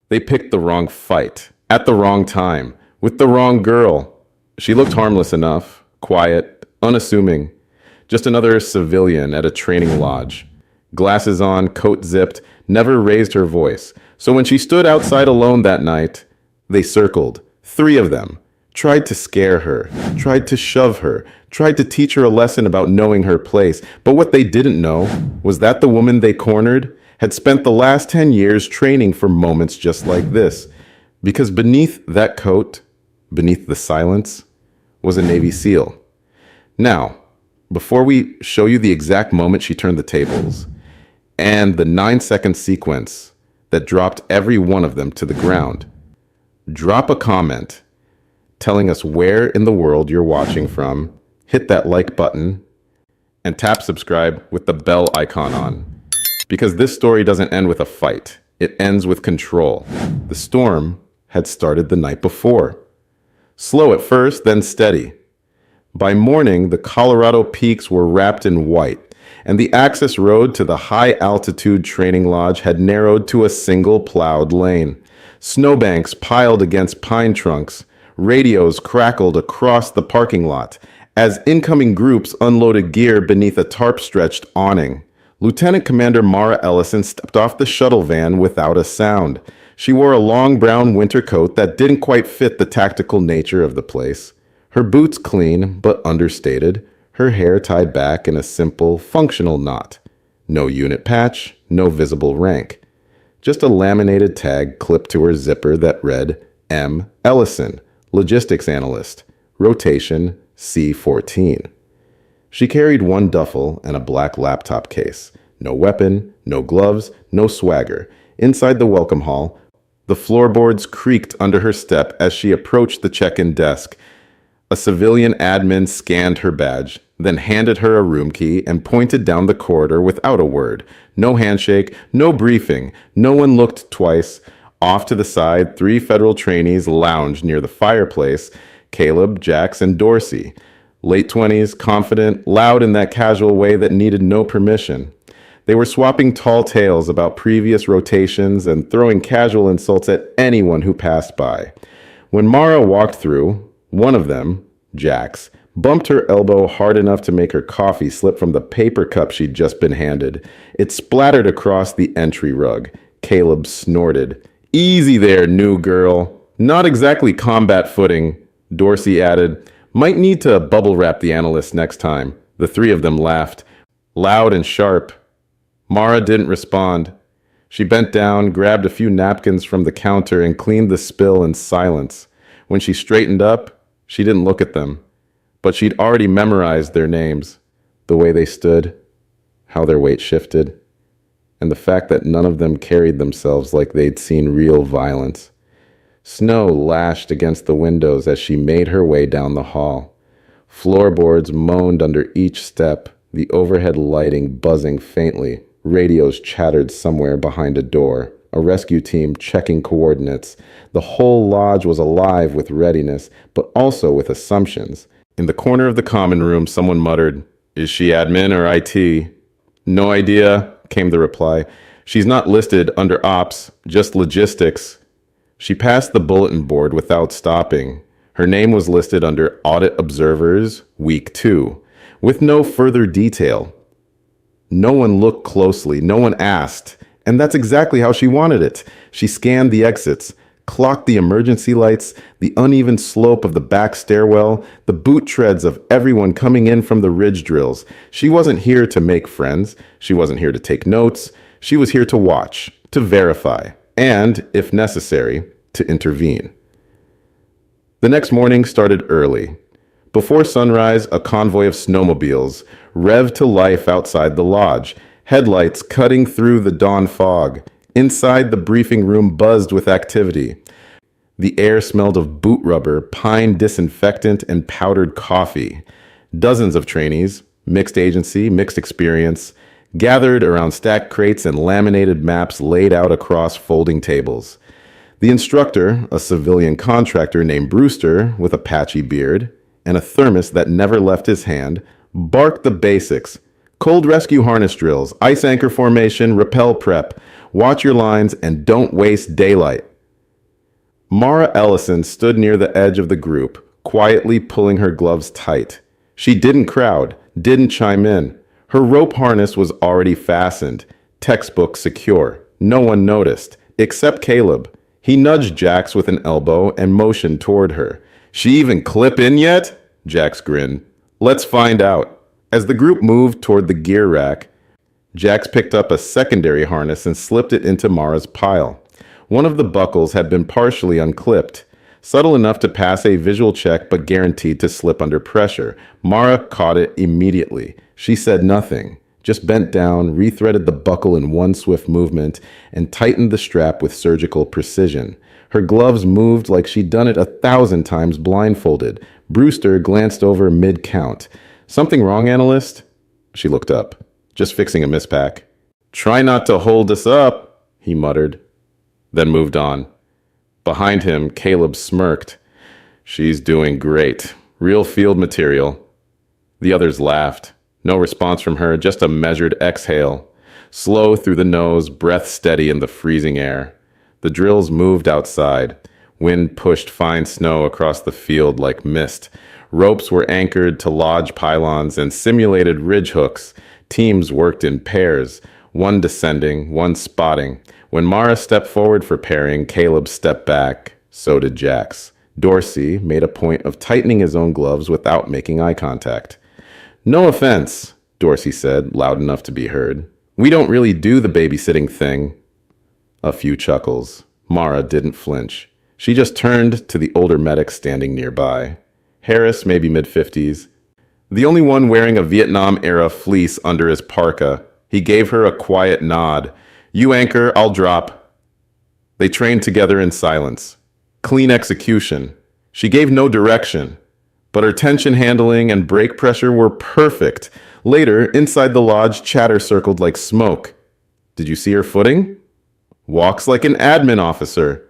They picked the wrong fight, at the wrong time, with the wrong girl. She looked harmless enough, quiet, unassuming. Just another civilian at a training lodge. Glasses on, coat zipped, never raised her voice. So when she stood outside alone that night, they circled, 3 of them. Tried to scare her, tried to shove her, tried to teach her a lesson about knowing her place. But what they didn't know was that the woman they cornered had spent the last 10 years training for moments just like this. Because beneath that coat, beneath the silence, was a Navy SEAL. Now, before we show you the exact moment she turned the tables and the 9-second sequence that dropped every one of them to the ground, drop a comment telling us where in the world you're watching from, hit that like button, and tap subscribe with the bell icon on. Because this story doesn't end with a fight. It ends with control. The storm had started the night before. Slow at first, then steady. By morning, the Colorado peaks were wrapped in white, and the access road to the high-altitude training lodge had narrowed to a single plowed lane. Snowbanks piled against pine trunks. Radios crackled across the parking lot as incoming groups unloaded gear beneath a tarp-stretched awning. Lieutenant Commander Mara Ellison stepped off the shuttle van without a sound. She wore a long brown winter coat that didn't quite fit the tactical nature of the place. Her boots clean but understated, her hair tied back in a simple, functional knot. No unit patch, no visible rank. Just a laminated tag clipped to her zipper that read, M. Ellison, Logistics Analyst, Rotation C-14. She carried one duffel and a black laptop case. No weapon, no gloves, no swagger. Inside the welcome hall, the floorboards creaked under her step as she approached the check-in desk. A civilian admin scanned her badge, then handed her a room key and pointed down the corridor without a word. No handshake, no briefing. No one looked twice. Off to the side, 3 federal trainees lounged near the fireplace, Caleb, Jax, and Dorsey. Late 20s, confident, loud in that casual way that needed no permission. They were swapping tall tales about previous rotations and throwing casual insults at anyone who passed by. When Mara walked through, one of them, Jax, bumped her elbow hard enough to make her coffee slip from the paper cup she'd just been handed. It splattered across the entry rug. Caleb snorted. "Easy there, new girl. Not exactly combat footing," Dorsey added. "Might need to bubble wrap the analyst next time." The 3 of them laughed, loud and sharp. Mara didn't respond. She bent down, grabbed a few napkins from the counter, and cleaned the spill in silence. When she straightened up, she didn't look at them. But she'd already memorized their names, the way they stood, how their weight shifted, and the fact that none of them carried themselves like they'd seen real violence. Snow lashed against the windows as she made her way down the hall. Floorboards moaned under each step, the overhead lighting buzzing faintly. Radios chattered somewhere behind a door. A rescue team checking coordinates. The whole lodge was alive with readiness, but also with assumptions. In the corner of the common room, someone muttered, "Is she admin or IT?" "No idea," came the reply. "She's not listed under ops, just logistics." She passed the bulletin board without stopping. Her name was listed under Audit Observers, Week 2, with no further detail. No one looked closely, no one asked, and that's exactly how she wanted it. She scanned the exits, clocked the emergency lights, the uneven slope of the back stairwell, the boot treads of everyone coming in from the ridge drills. She wasn't here to make friends. She wasn't here to take notes. She was here to watch, to verify, and, if necessary, to intervene. The next morning started early. Before sunrise, a convoy of snowmobiles revved to life outside the lodge, headlights cutting through the dawn fog. Inside, the briefing room buzzed with activity. The air smelled of boot rubber, pine disinfectant, and powdered coffee. Dozens of trainees, mixed agency, mixed experience, gathered around stacked crates and laminated maps laid out across folding tables. The instructor, a civilian contractor named Brewster with a patchy beard and a thermos that never left his hand, barked the basics. Cold rescue harness drills, ice anchor formation, rappel prep. Watch your lines and don't waste daylight. Mara Ellison stood near the edge of the group, quietly pulling her gloves tight. She didn't crowd, didn't chime in. Her rope harness was already fastened, textbook secure. No one noticed, except Caleb. He nudged Jax with an elbow and motioned toward her. She even clip in yet? Jax grinned. Let's find out. As the group moved toward the gear rack, Jax picked up a secondary harness and slipped it into Mara's pile. One of the buckles had been partially unclipped, subtle enough to pass a visual check but guaranteed to slip under pressure. Mara caught it immediately. She said nothing, just bent down, rethreaded the buckle in one swift movement, and tightened the strap with surgical precision. Her gloves moved like she'd done it 1,000 times blindfolded. Brewster glanced over mid-count. Something wrong, analyst? She looked up. Just fixing a mispack. Try not to hold us up, he muttered, then moved on. Behind him, Caleb smirked. She's doing great. Real field material. The others laughed. No response from her, just a measured exhale. Slow through the nose, breath steady in the freezing air. The drills moved outside. Wind pushed fine snow across the field like mist. Ropes were anchored to lodge pylons and simulated ridge hooks. Teams worked in pairs, one descending, one spotting. When Mara stepped forward for pairing, Caleb stepped back. So did Jax. Dorsey made a point of tightening his own gloves without making eye contact. No offense, Dorsey said, loud enough to be heard. We don't really do the babysitting thing. A few chuckles. Mara didn't flinch. She just turned to the older medic standing nearby. Harris, maybe mid-50s. The only one wearing a Vietnam-era fleece under his parka. He gave her a quiet nod. You anchor, I'll drop. They trained together in silence. Clean execution. She gave no direction, but her tension handling and brake pressure were perfect. Later, inside the lodge, chatter circled like smoke. Did you see her footing? Walks like an admin officer.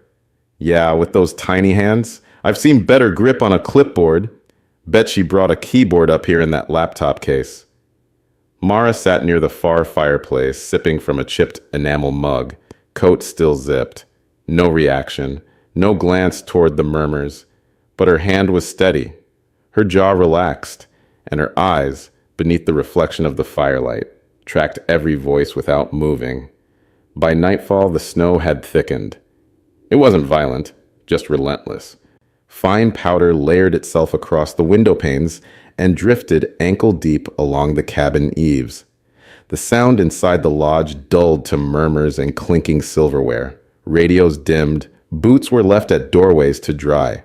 Yeah, with those tiny hands. I've seen better grip on a clipboard. Bet she brought a keyboard up here in that laptop case. Mara sat near the far fireplace, sipping from a chipped enamel mug, coat still zipped. No reaction, no glance toward the murmurs, but her hand was steady. Her jaw relaxed, and her eyes, beneath the reflection of the firelight, tracked every voice without moving. By nightfall, the snow had thickened. It wasn't violent, just relentless. Fine powder layered itself across the window panes and drifted ankle-deep along the cabin eaves. The sound inside the lodge dulled to murmurs and clinking silverware. Radios dimmed. Boots were left at doorways to dry.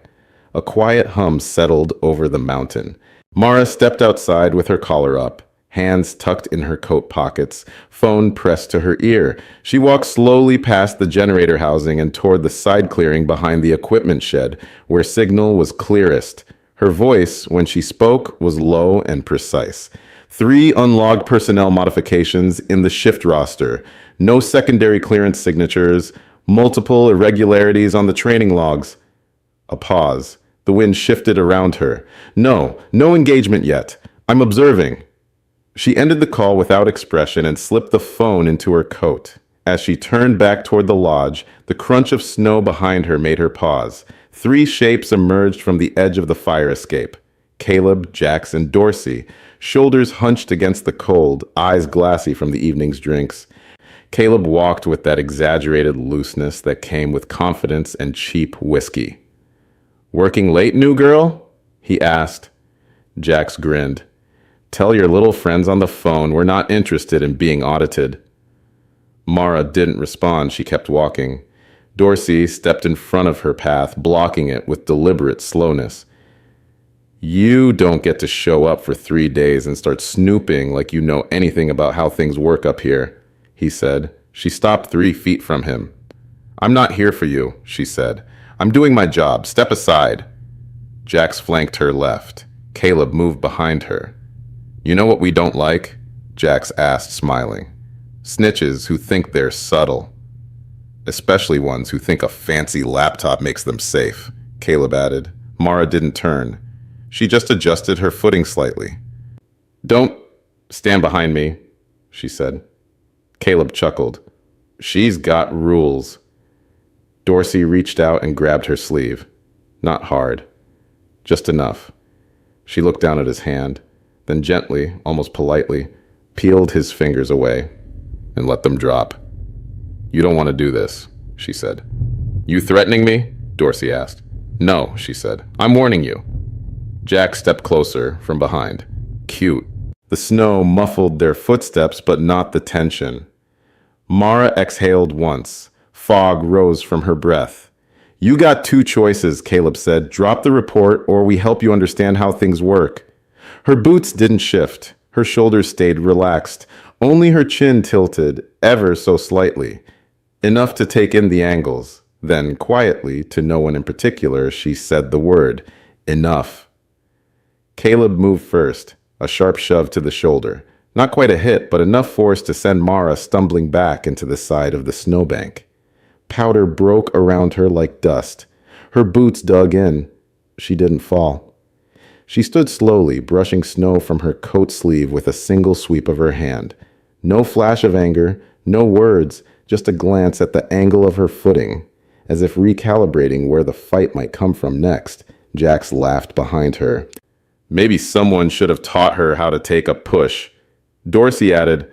A quiet hum settled over the mountain. Mara stepped outside with her collar up, hands tucked in her coat pockets, phone pressed to her ear. She walked slowly past the generator housing and toward the side clearing behind the equipment shed, where signal was clearest. Her voice, when she spoke, was low and precise. 3 unlogged personnel modifications in the shift roster. No secondary clearance signatures. Multiple irregularities on the training logs. A pause. The wind shifted around her. No engagement yet. I'm observing. She ended the call without expression and slipped the phone into her coat. As she turned back toward the lodge, the crunch of snow behind her made her pause. 3 shapes emerged from the edge of the fire escape. Caleb, Jax, and Dorsey, shoulders hunched against the cold, eyes glassy from the evening's drinks. Caleb walked with that exaggerated looseness that came with confidence and cheap whiskey. Working late, new girl? He asked. Jax grinned. Tell your little friends on the phone we're not interested in being audited. Mara didn't respond. She kept walking. Dorsey stepped in front of her path, blocking it with deliberate slowness. You don't get to show up for 3 days and start snooping like you know anything about how things work up here, he said. She stopped 3 feet from him. I'm not here for you, she said. I'm doing my job. Step aside. Jax flanked her left. Caleb moved behind her. You know what we don't like? Jax asked, smiling. Snitches who think they're subtle. Especially ones who think a fancy laptop makes them safe, Caleb added. Mara didn't turn. She just adjusted her footing slightly. Don't stand behind me, she said. Caleb chuckled. She's got rules. Dorsey reached out and grabbed her sleeve. Not hard. Just enough. She looked down at his hand, then gently, almost politely, peeled his fingers away and let them drop. "You don't want to do this," she said. "You threatening me?" Dorsey asked. "No," she said. "I'm warning you." Jack stepped closer from behind. Cute. The snow muffled their footsteps, but not the tension. Mara exhaled once. Fog rose from her breath. "You got two choices," Caleb said. "Drop the report, or we help you understand how things work." Her boots didn't shift. Her shoulders stayed relaxed. Only her chin tilted, ever so slightly. Enough to take in the angles. Then, quietly, to no one in particular, she said the word, "Enough." Caleb moved first, a sharp shove to the shoulder. Not quite a hit, but enough force to send Mara stumbling back into the side of the snowbank. Powder broke around her like dust. Her boots dug in. She didn't fall. She stood slowly, brushing snow from her coat sleeve with a single sweep of her hand. No flash of anger, no words, just a glance at the angle of her footing. As if recalibrating where the fight might come from next, Jax laughed behind her. "Maybe someone should have taught her how to take a push." Dorsey added,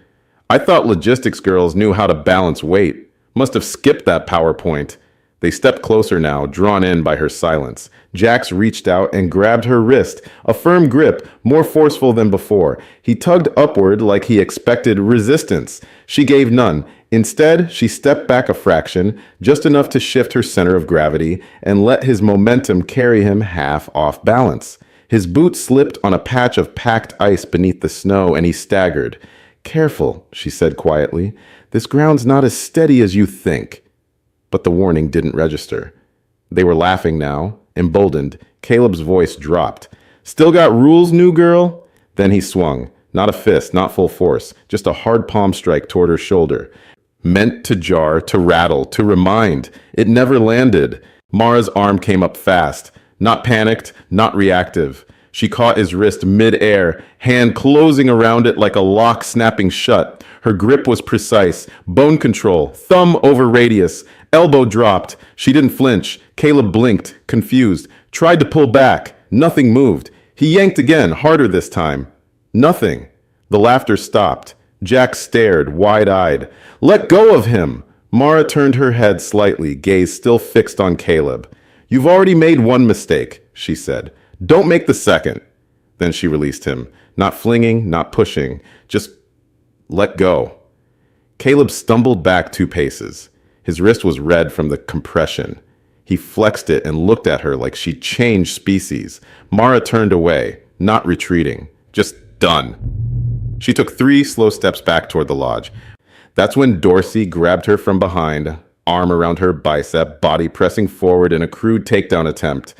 "I thought logistics girls knew how to balance weight. Must have skipped that PowerPoint." They stepped closer now, drawn in by her silence. Jax reached out and grabbed her wrist, a firm grip, more forceful than before. He tugged upward like he expected resistance. She gave none. Instead, she stepped back a fraction, just enough to shift her center of gravity, and let his momentum carry him half off balance. His boot slipped on a patch of packed ice beneath the snow, and he staggered. "Careful," she said quietly. "This ground's not as steady as you think." But the warning didn't register. They were laughing now, emboldened. Caleb's voice dropped. "Still got rules, new girl?" Then he swung. Not a fist, not full force, just a hard palm strike toward her shoulder. Meant to jar, to rattle, to remind. It never landed. Mara's arm came up fast. Not panicked, not reactive. She caught his wrist mid-air, hand closing around it like a lock snapping shut. Her grip was precise, bone control, thumb over radius. Elbow dropped. She didn't flinch. Caleb blinked, confused, tried to pull back. Nothing moved. He yanked again, harder this time. Nothing. The laughter stopped. Jack stared, wide-eyed. "Let go of him!" Mara turned her head slightly, gaze still fixed on Caleb. "You've already made one mistake," she said. "Don't make the second." Then she released him, not flinging, not pushing, just let go. Caleb stumbled back 2 paces. His wrist was red from the compression. He flexed it and looked at her like she'd changed species. Mara turned away, not retreating, just done. She took 3 slow steps back toward the lodge. That's when Dorsey grabbed her from behind, arm around her bicep, body pressing forward in a crude takedown attempt.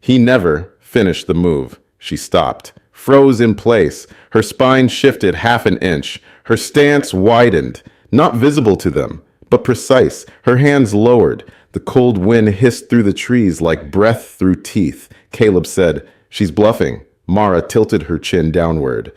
He never finished the move. She stopped, froze in place. Her spine shifted half an inch. Her stance widened, not visible to them, but precise. Her hands lowered. The cold wind hissed through the trees like breath through teeth. Caleb said, "She's bluffing." Mara tilted her chin downward.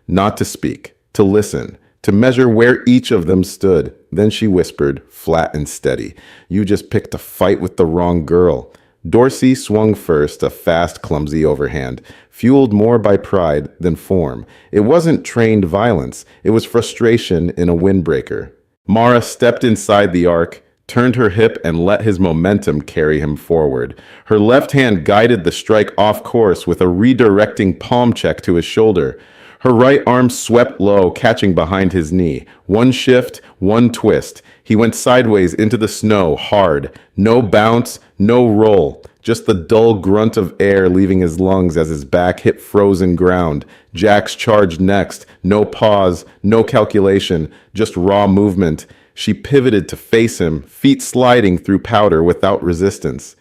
Not to speak, to listen, to measure where each of them stood. Then she whispered, flat and steady, "You just picked a fight with the wrong girl." Dorsey swung first, a fast, clumsy overhand, fueled more by pride than form. It wasn't trained violence. It was frustration in a windbreaker. Mara stepped inside the arc, turned her hip, and let his momentum carry him forward. Her left hand guided the strike off course with a redirecting palm check to his shoulder. Her right arm swept low, catching behind his knee. One shift, one twist. He went sideways into the snow, hard. No bounce, no roll. Just the dull grunt of air leaving his lungs as his back hit frozen ground. Jax charged next. No pause, no calculation, just raw movement. She pivoted to face him, feet sliding through powder without resistance.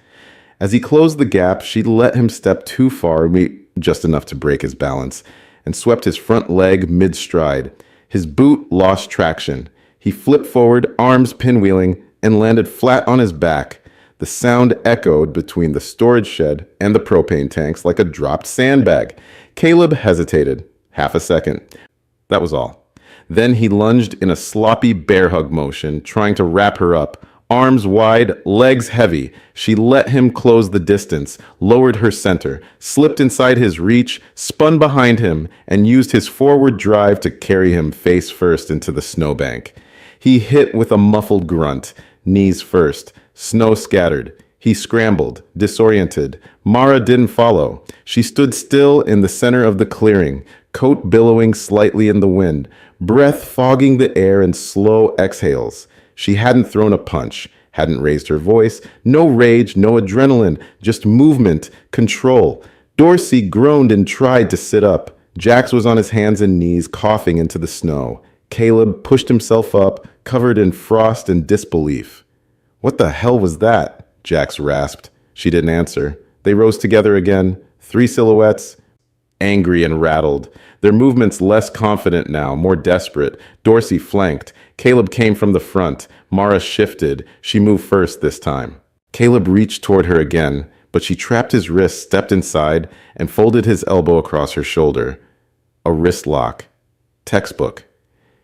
As he closed the gap, she let him step too far, just enough to break his balance, and swept his front leg mid-stride. His boot lost traction. He flipped forward, arms pinwheeling, and landed flat on his back. The sound echoed between the storage shed and the propane tanks like a dropped sandbag. Caleb hesitated. Half a second. That was all. Then he lunged in a sloppy bear hug motion, trying to wrap her up, Arms wide, legs heavy, she let him close the distance, lowered her center, slipped inside his reach, spun behind him, and used his forward drive to carry him face first into the snowbank. He hit with a muffled grunt, knees first, snow scattered. He scrambled, disoriented. Mara didn't follow. She stood still in the center of the clearing, coat billowing slightly in the wind, breath fogging the air in slow exhales. She hadn't thrown a punch, hadn't raised her voice. No rage, no adrenaline, just movement, control. Dorsey groaned and tried to sit up. Jax was on his hands and knees, coughing into the snow. Caleb pushed himself up, covered in frost and disbelief. "What the hell was that?" Jax rasped. She didn't answer. They rose together again, 3 silhouettes, angry and rattled. Their movements less confident now, more desperate. Dorsey flanked. Caleb came from the front. Mara shifted. She moved first this time. Caleb reached toward her again, but she trapped his wrist, stepped inside, and folded his elbow across her shoulder. A wrist lock. Textbook.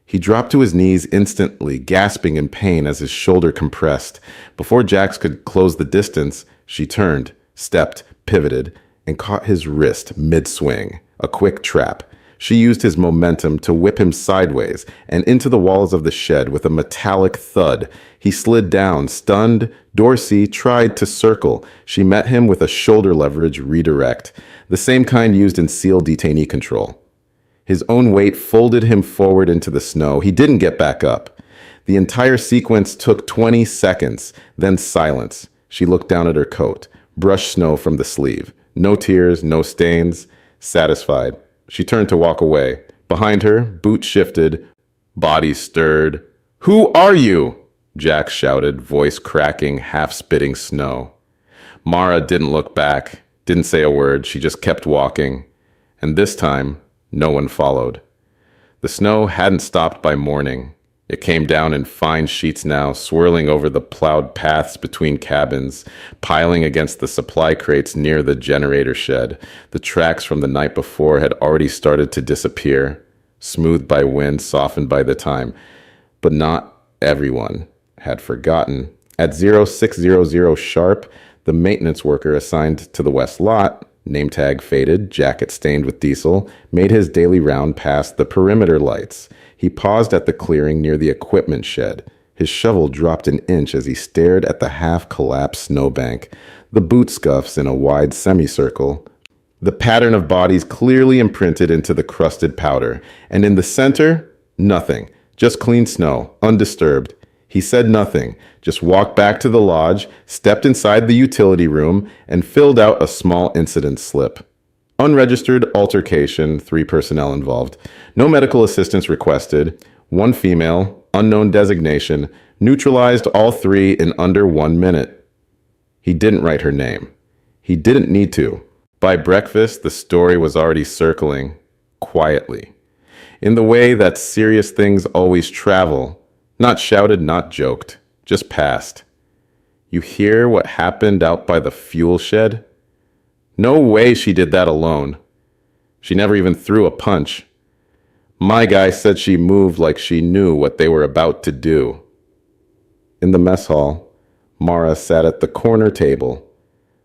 He dropped to his knees instantly, gasping in pain as his shoulder compressed. Before Jax could close the distance, she turned, stepped, pivoted, and caught his wrist mid-swing. A quick trap. She used his momentum to whip him sideways and into the walls of the shed with a metallic thud. He slid down, stunned. Dorsey tried to circle. She met him with a shoulder leverage redirect, the same kind used in SEAL detainee control. His own weight folded him forward into the snow. He didn't get back up. The entire sequence took 20 seconds, then silence. She looked down at her coat, brushed snow from the sleeve. No tears, no stains. Satisfied. She turned to walk away. Behind her, boots shifted, body stirred. "Who are you?" Jax shouted, voice cracking, half spitting snow. Mara didn't look back, didn't say a word. She just kept walking. And this time, no one followed. The snow hadn't stopped by morning. It came down in fine sheets now, swirling over the plowed paths between cabins, piling against the supply crates near the generator shed. The tracks from the night before had already started to disappear, smoothed by wind, softened by the time. But not everyone had forgotten. At 0600 sharp, the maintenance worker assigned to the west lot, name tag faded, jacket stained with diesel, made his daily round past the perimeter lights. He paused at the clearing near the equipment shed. His shovel dropped an inch as he stared at the half-collapsed snowbank, the boot scuffs in a wide semicircle, the pattern of bodies clearly imprinted into the crusted powder. And in the center, nothing, just clean snow, undisturbed. He said nothing, just walked back to the lodge, stepped inside the utility room, and filled out a small incident slip. Unregistered altercation, 3 personnel involved. No medical assistance requested. 1 female, unknown designation, neutralized all 3 in under 1 minute. He didn't write her name. He didn't need to. By breakfast, the story was already circling, quietly, in the way that serious things always travel, not shouted, not joked, just passed. "You hear what happened out by the fuel shed? No way she did that alone. She never even threw a punch. My guy said she moved like she knew what they were about to do." In the mess hall, Mara sat at the corner table.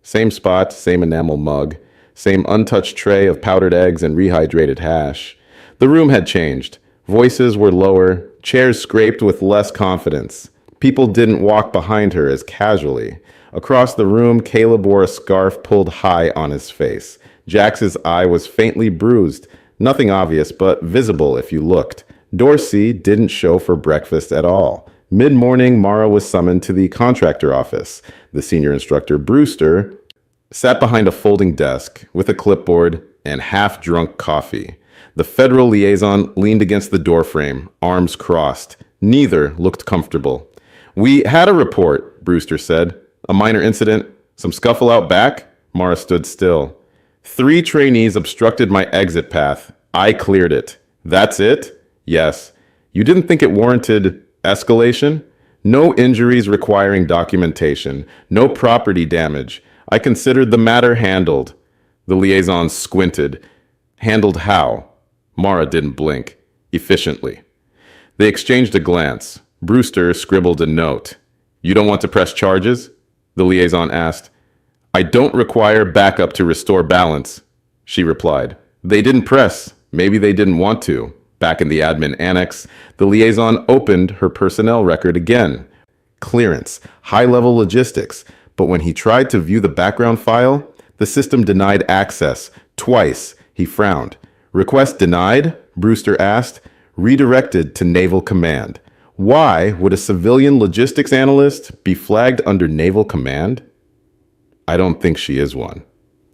Same spot, same enamel mug, same untouched tray of powdered eggs and rehydrated hash. The room had changed. Voices were lower, chairs scraped with less confidence. People didn't walk behind her as casually. Across the room, Caleb wore a scarf pulled high on his face. Jax's eye was faintly bruised, nothing obvious, but visible if you looked. Dorsey didn't show for breakfast at all. Mid-morning, Mara was summoned to the contractor office. The senior instructor, Brewster, sat behind a folding desk with a clipboard and half-drunk coffee. The federal liaison leaned against the doorframe, arms crossed. Neither looked comfortable. "We had a report," Brewster said. "A minor incident, some scuffle out back." Mara stood still. "3 trainees obstructed my exit path. I cleared it." "That's it?" "Yes." "You didn't think it warranted escalation?" "No injuries requiring documentation. No property damage. I considered the matter handled." The liaison squinted. "Handled how?" Mara didn't blink. "Efficiently." They exchanged a glance. Brewster scribbled a note. You don't want to press charges? The liaison asked. I don't require backup to restore balance, she replied. They didn't press. Maybe they didn't want to. Back in the admin annex, the liaison opened her personnel record again. Clearance, high-level logistics. But when he tried to view the background file, the system denied access. Twice, he frowned. Request denied? Brewster asked. Redirected to Naval Command. Why would a civilian logistics analyst be flagged under Naval Command? I don't think she is one,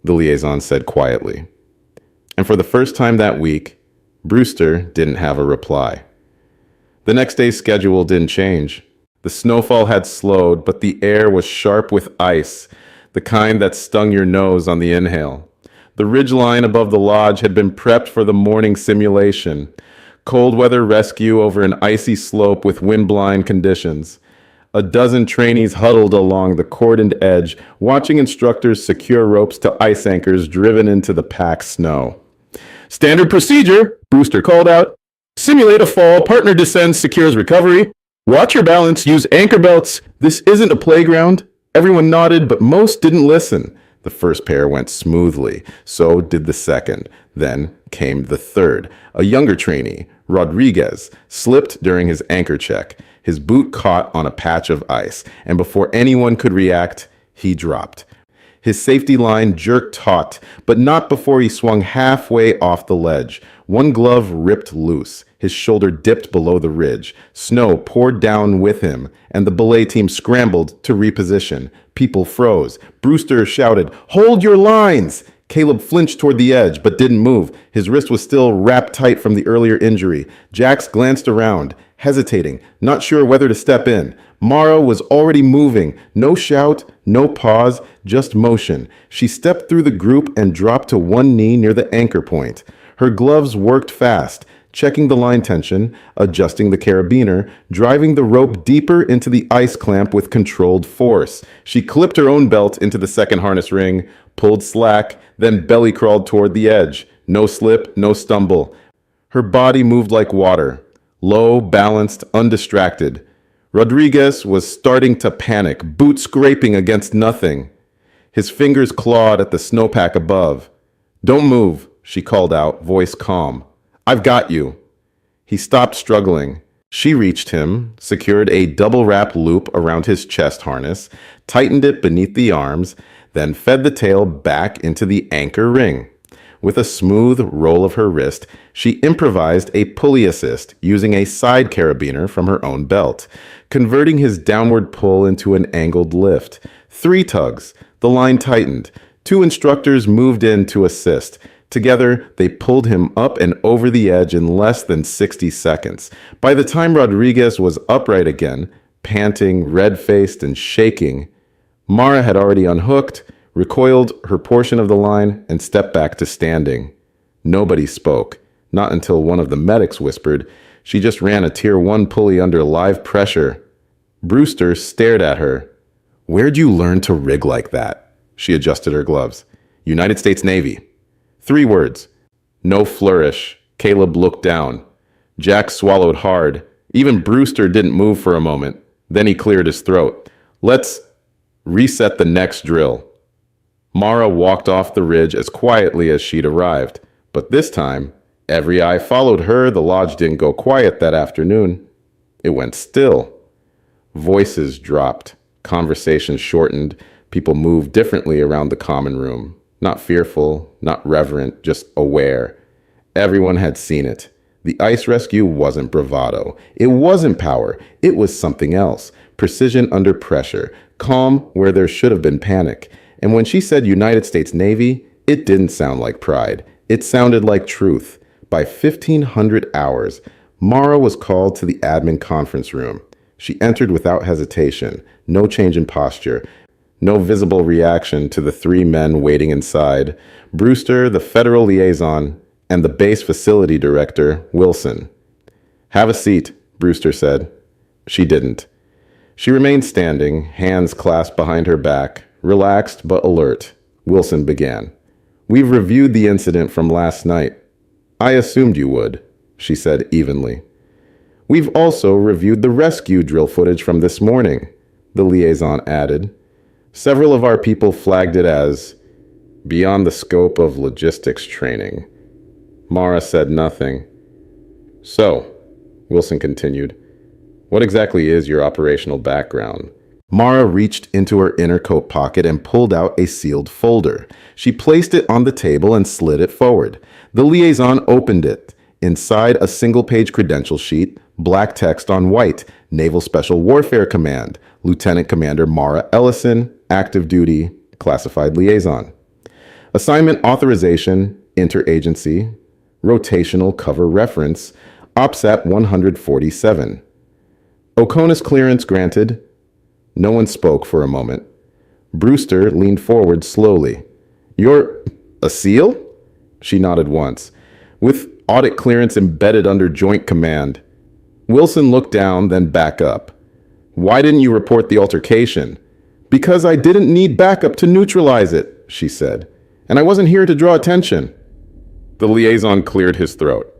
the liaison said quietly. And for the first time that week, Brewster didn't have a reply. The next day's schedule didn't change. The snowfall had slowed, but the air was sharp with ice, the kind that stung your nose on the inhale. The ridgeline above the lodge had been prepped for the morning simulation. Cold weather rescue over an icy slope with wind-blind conditions. A dozen trainees huddled along the cordoned edge, watching instructors secure ropes to ice anchors driven into the packed snow. Standard procedure, Brewster called out. Simulate a fall, partner descends, secures recovery. Watch your balance, use anchor belts. This isn't a playground. Everyone nodded, but most didn't listen. The first pair went smoothly. So did the second. Then came the third. A younger trainee, Rodriguez, slipped during his anchor check. His boot caught on a patch of ice, and before anyone could react, he dropped. His safety line jerked taut, but not before he swung halfway off the ledge. One glove ripped loose. His shoulder dipped below the ridge. Snow poured down with him, and the belay team scrambled to reposition. People froze. Brewster shouted, "Hold your lines!" Caleb flinched toward the edge, but didn't move. His wrist was still wrapped tight from the earlier injury. Jax glanced around, hesitating, not sure whether to step in. Mara was already moving. No shout, no pause, just motion. She stepped through the group and dropped to one knee near the anchor point. Her gloves worked fast, checking the line tension, adjusting the carabiner, driving the rope deeper into the ice clamp with controlled force. She clipped her own belt into the second harness ring, pulled slack, then belly crawled toward the edge. No slip, no stumble. Her body moved like water, low, balanced, undistracted. Rodriguez was starting to panic, boots scraping against nothing. His fingers clawed at the snowpack above. "Don't move," she called out, voice calm. "I've got you." He stopped struggling. She reached him, secured a double-wrap loop around his chest harness, tightened it beneath the arms, then fed the tail back into the anchor ring. With a smooth roll of her wrist, she improvised a pulley assist using a side carabiner from her own belt, converting his downward pull into an angled lift. 3 tugs. The line tightened. 2 instructors moved in to assist. Together, they pulled him up and over the edge in less than 60 seconds. By the time Rodriguez was upright again, panting, red-faced, and shaking, Mara had already unhooked, recoiled her portion of the line, and stepped back to standing. Nobody spoke, not until one of the medics whispered, "She just ran a Tier 1 pulley under live pressure." Brewster stared at her. "Where'd you learn to rig like that?" She adjusted her gloves. "United States Navy." 3 words. No flourish. Caleb looked down. Jack swallowed hard. Even Brewster didn't move for a moment. Then he cleared his throat. "Let's reset the next drill." Mara walked off the ridge as quietly as she'd arrived. But this time, every eye followed her. The lodge didn't go quiet that afternoon. It went still. Voices dropped. Conversations shortened. People moved differently around the common room. Not fearful, not reverent, just aware. Everyone had seen it. The ice rescue wasn't bravado. It wasn't power. It was something else. Precision under pressure. Calm where there should have been panic. And when she said United States Navy, it didn't sound like pride. It sounded like truth. By 1500 hours, Mara was called to the admin conference room. She entered without hesitation. No change in posture. No visible reaction to the 3 men waiting inside. Brewster, the federal liaison, and the base facility director, Wilson. "Have a seat," Brewster said. She didn't. She remained standing, hands clasped behind her back, relaxed but alert. Wilson began. "We've reviewed the incident from last night. I assumed you would," she said evenly. "We've also reviewed the rescue drill footage from this morning. the liaison added. Several of our people flagged it as beyond the scope of logistics training. Mara said nothing. So, Wilson continued, what exactly is your operational background? Mara reached into her inner coat pocket and pulled out a sealed folder. She placed it on the table and slid it forward. The liaison opened it. Inside a single-page credential sheet, black text on white, Naval Special Warfare Command, Lieutenant Commander Mara Ellison, active duty, classified liaison. Assignment authorization, interagency, rotational cover reference, OPSAT 147. OCONUS clearance granted. No one spoke for a moment. Brewster leaned forward slowly. You're a SEAL? She nodded once. With audit clearance embedded under Joint Command. Wilson looked down, then back up. Why didn't you report the altercation? Because I didn't need backup to neutralize it, she said. And I wasn't here to draw attention. The liaison cleared his throat.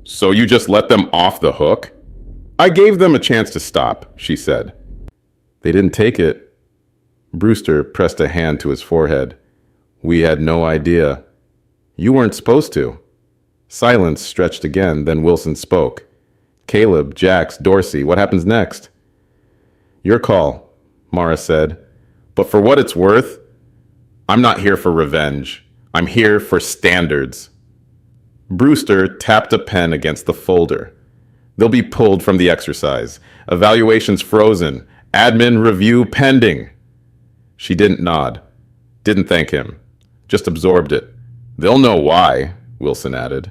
So you just let them off the hook? I gave them a chance to stop, she said. They didn't take it. Brewster pressed a hand to his forehead. We had no idea. You weren't supposed to. Silence stretched again, then Wilson spoke. Caleb, Jax, Dorsey, what happens next? Your call, Mara said. But for what it's worth, I'm not here for revenge. I'm here for standards. Brewster tapped a pen against the folder. They'll be pulled from the exercise. Evaluations frozen. Admin review pending. She didn't nod. Didn't thank him. Just absorbed it. They'll know why, Wilson added.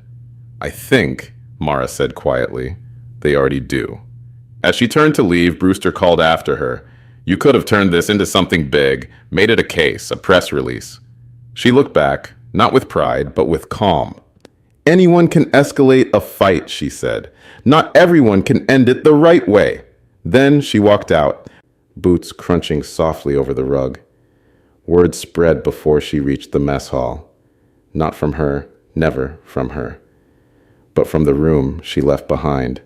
I think, Mara said quietly, they already do. As she turned to leave, Brewster called after her. You could have turned this into something big, made it a case, a press release. She looked back, not with pride, but with calm. Anyone can escalate a fight, she said. Not everyone can end it the right way. Then she walked out, boots crunching softly over the rug. Word spread before she reached the mess hall. Not from her, never from her, but from the room she left behind,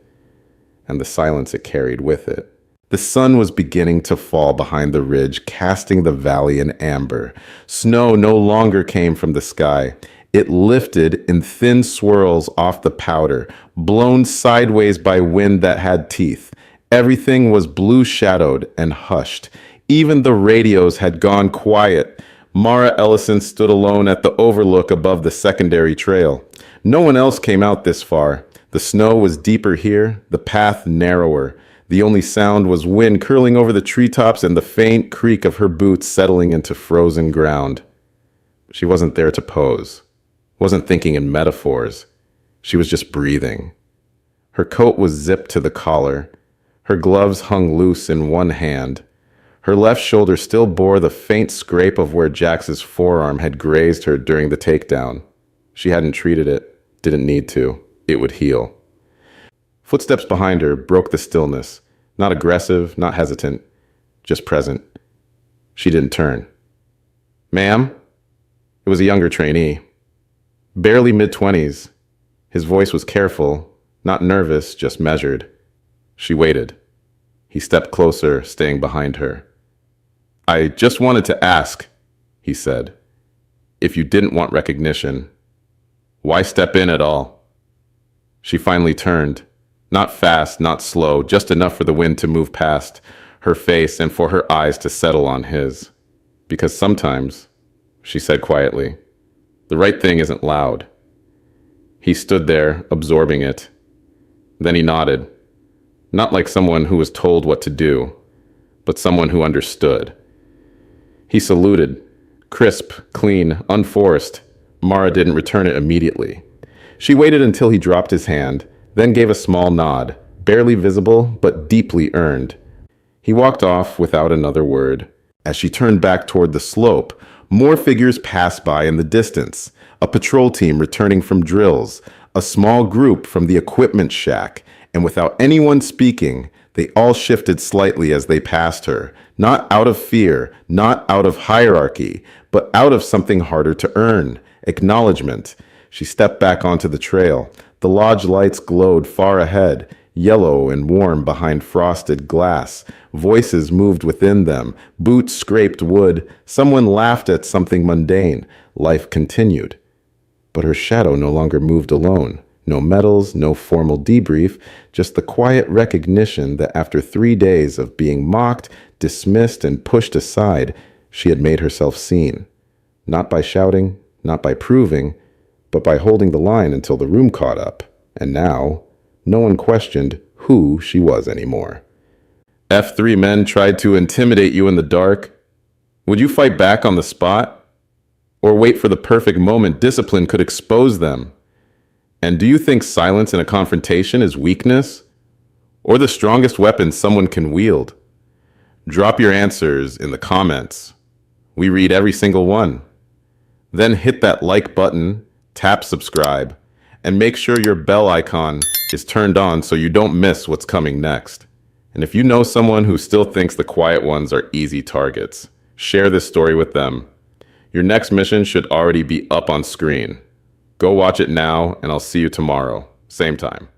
and the silence it carried with it. The sun was beginning to fall behind the ridge, casting the valley in amber. Snow no longer came from the sky. It lifted in thin swirls off the powder, blown sideways by wind that had teeth. Everything was blue-shadowed and hushed. Even the radios had gone quiet. Mara Ellison stood alone at the overlook above the secondary trail. No one else came out this far. The snow was deeper here, the path narrower. The only sound was wind curling over the treetops and the faint creak of her boots settling into frozen ground. She wasn't there to pose, wasn't thinking in metaphors. She was just breathing. Her coat was zipped to the collar. Her gloves hung loose in one hand. Her left shoulder still bore the faint scrape of where Jax's forearm had grazed her during the takedown. She hadn't treated it, didn't need to. It would heal. Footsteps behind her broke the stillness, not aggressive, not hesitant, just present. She didn't turn. Ma'am? It was a younger trainee. Barely mid-20s. His voice was careful, not nervous, just measured. She waited. He stepped closer, staying behind her. I just wanted to ask, he said, if you didn't want recognition, why step in at all? She finally turned. Not fast, not slow, just enough for the wind to move past her face and for her eyes to settle on his. Because sometimes, she said quietly, the right thing isn't loud. He stood there, absorbing it. Then he nodded. Not like someone who was told what to do, but someone who understood. He saluted. Crisp, clean, unforced. Mara didn't return it immediately. She waited until he dropped his hand, then gave a small nod, barely visible but deeply earned. He walked off without another word. As she turned back toward the slope, more figures passed by in the distance. A patrol team returning from drills, a small group from the equipment shack, and without anyone speaking, they all shifted slightly as they passed her, not out of fear, not out of hierarchy, but out of something harder to earn, acknowledgement. She stepped back onto the trail. The lodge lights glowed far ahead. yellow and warm behind frosted glass. Voices moved within them. Boots scraped wood. Someone laughed at something mundane. Life continued. But her shadow no longer moved alone. No medals, no formal debrief, just the quiet recognition that after 3 days of being mocked, dismissed, and pushed aside, she had made herself seen. Not by shouting, not by proving, but by holding the line until the room caught up. And now, no one questioned who she was anymore. F3 men tried to intimidate you in the dark. Would you fight back on the spot? Or wait for the perfect moment discipline could expose them? And do you think silence in a confrontation is weakness? Or the strongest weapon someone can wield? Drop your answers in the comments. We read every single one. Then hit that like button, tap subscribe, and make sure your bell icon is turned on so you don't miss what's coming next. And if you know someone who still thinks the quiet ones are easy targets, share this story with them. Your next mission should already be up on screen. Go watch it now, and I'll see you tomorrow, same time.